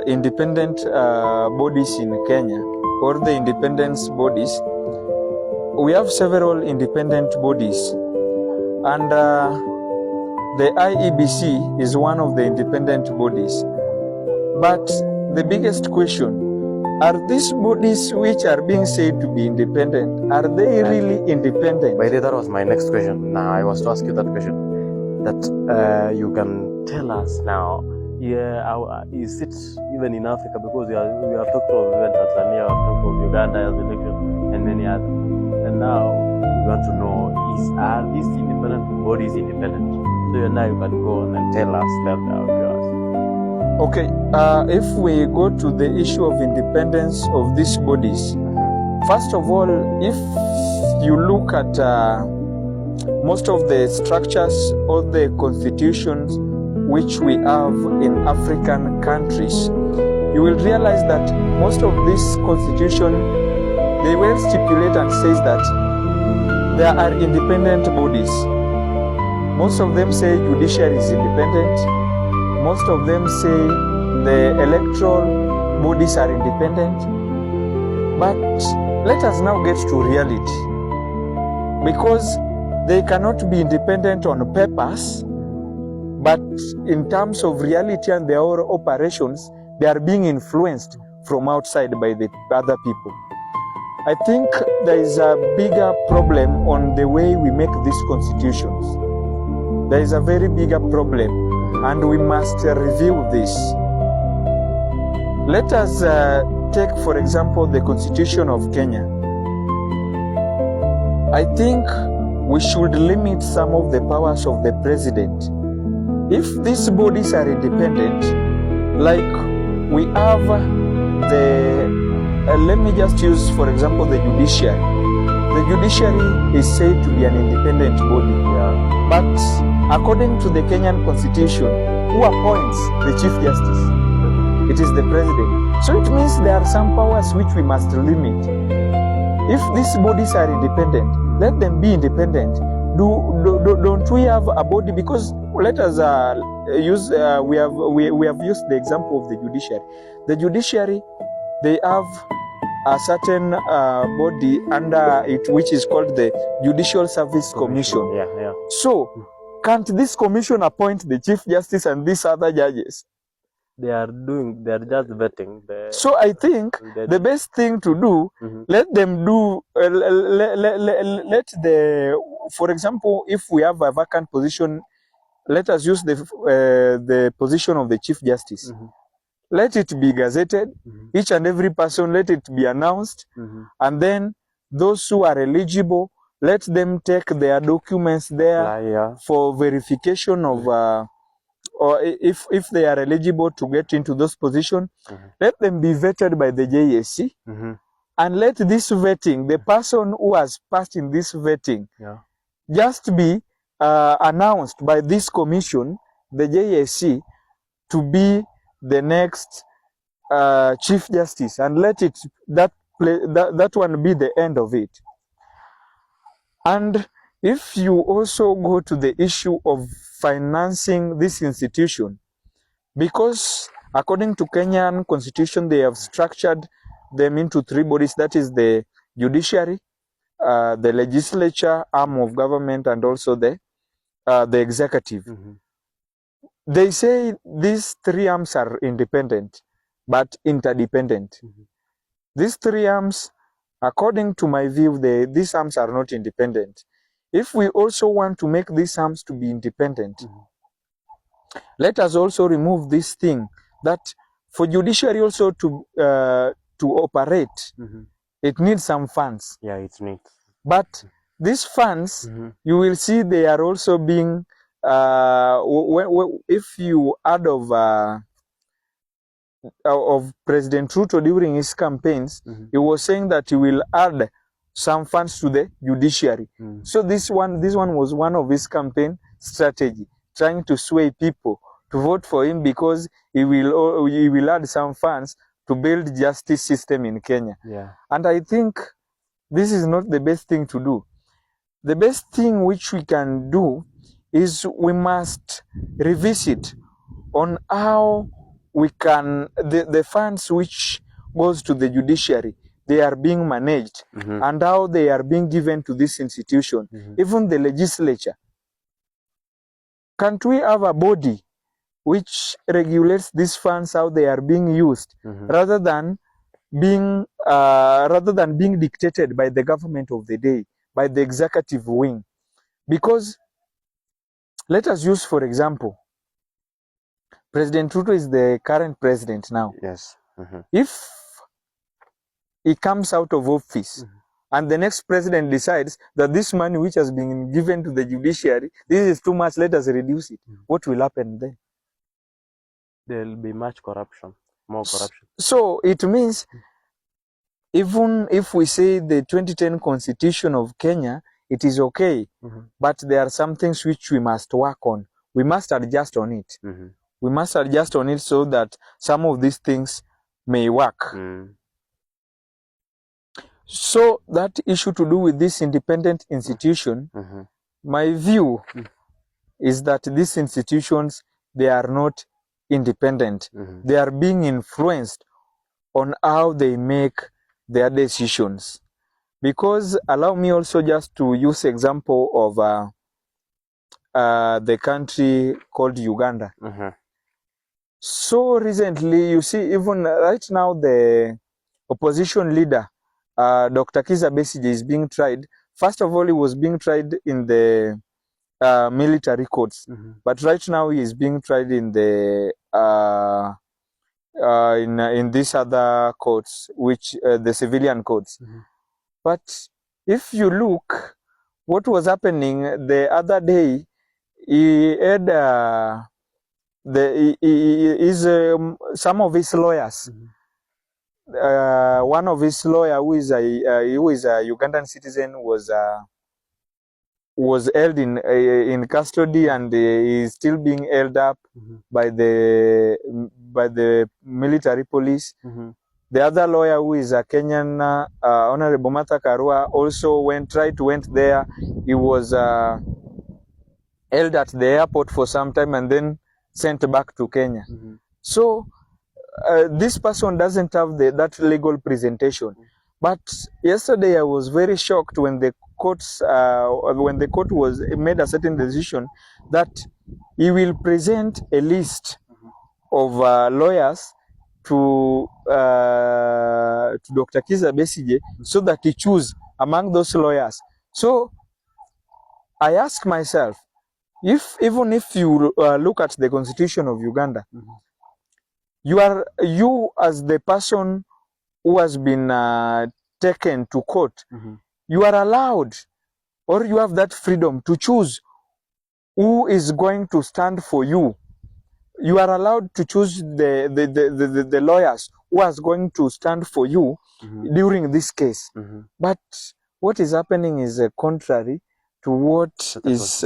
independent bodies in Kenya, or the independence bodies. We have several independent bodies, and the IEBC is one of the independent bodies. But the biggest question, are these bodies which are being said to be independent, are they really independent? By the way, that was my next question. Now I was to ask you that question, that you can tell us now. Yeah, is it even in Africa? Because we have talked of Tanzania, we have talked of Uganda's election, and many others. And now we want to know, are these independent bodies independent? So now you can go on and tell us that out to us. Okay, if we go to the issue of independence of these bodies, first of all, if you look at most of the structures or the constitutions which we have in African countries, you will realize that most of this constitution, they will stipulate and says that there are independent bodies. Most of them say judiciary is independent. Most of them say the electoral bodies are independent. But let us now get to reality, because they cannot be independent on papers, but in terms of reality and their operations, they are being influenced from outside by the other people. I think there is a bigger problem on the way we make these constitutions. There is a very bigger problem, and we must review this. Let us take, for example, the Constitution of Kenya. I think we should limit some of the powers of the president. If these bodies are independent, like we have let me just use, for example, the judiciary. The judiciary is said to be an independent body, but according to the Kenyan Constitution, who appoints the Chief Justice? It is the president. So it means there are some powers which we must limit. If these bodies are independent, let them be independent. Don't we have a body? Because let us use we have used the example of the judiciary. The judiciary, they have a certain body under it which is called the Judicial Service Commission. Yeah. So can't this commission appoint the Chief Justice and these other judges? They are just vetting. So I think the best thing to do, let them do, let for example, if we have a vacant position, let us use the position of the Chief Justice. Let it be gazetted, each and every person, let it be announced, and then those who are eligible, let them take their documents there for verification of or if they are eligible to get into those positions, let them be vetted by the JSC, and let this vetting, the person who has passed in this vetting, just be announced by this commission, the JSC, to be the next Chief Justice, and let it that one be the end of it. And if you also go to the issue of financing this institution, because according to Kenyan Constitution, they have structured them into three bodies, that is the judiciary, the legislature arm of government, and also the executive. They say these three arms are independent but interdependent. These three arms, according to my view, these arms are not independent. If we also want to make these arms to be independent, let us also remove this thing that for judiciary also to operate, it needs some funds. Yeah, it needs. But these funds, you will see they are also being, if you add of President Ruto during his campaigns, he was saying that he will add some funds to the judiciary. So this one was one of his campaign strategy, trying to sway people to vote for him because he will add some funds to build justice system in Kenya. And I think this is not the best thing to do. The best thing which we can do is we must revisit on how we can, the funds which goes to the judiciary, they are being managed, and how they are being given to this institution, even the legislature. Can't we have a body which regulates these funds, how they are being used, rather than being dictated by the government of the day, by the executive wing? Because let us use, for example, President Ruto is the current president now. Yes. If he comes out of office and the next president decides that this money which has been given to the judiciary, this is too much, let us reduce it, what will happen then? There will be much corruption, more corruption. So it means, even if we say the 2010 Constitution of Kenya, it is okay, but there are some things which we must work on. We must adjust on it. We must adjust on it so that some of these things may work. So that issue to do with this independent institution, my view is that these institutions, they are not independent. They are being influenced on how they make their decisions. Because, allow me also just to use example of the country called Uganda. So recently, you see, even right now, the opposition leader, Dr. Kizza Besigye, is being tried. First of all, he was being tried in the military courts, but right now he is being tried in the in these other courts, which the civilian courts. But if you look, what was happening the other day, he had some of his lawyers. One of his lawyer, who is a Ugandan citizen, was held in custody, and is still being held up by the military police. The other lawyer, who is a Kenyan, Honorable Martha Karua, also went there. He was held at the airport for some time and then sent back to Kenya. So this person doesn't have that legal presentation. But yesterday I was very shocked when the court made a certain decision that he will present a list of lawyers to Dr. Kizza Besigye, so that he choose among those lawyers. So I ask myself, even if you look at the Constitution of Uganda, you as the person who has been taken to court, you are allowed, or you have that freedom to choose who is going to stand for you. You are allowed to choose the lawyers who are going to stand for you during this case. But what is happening is contrary to what is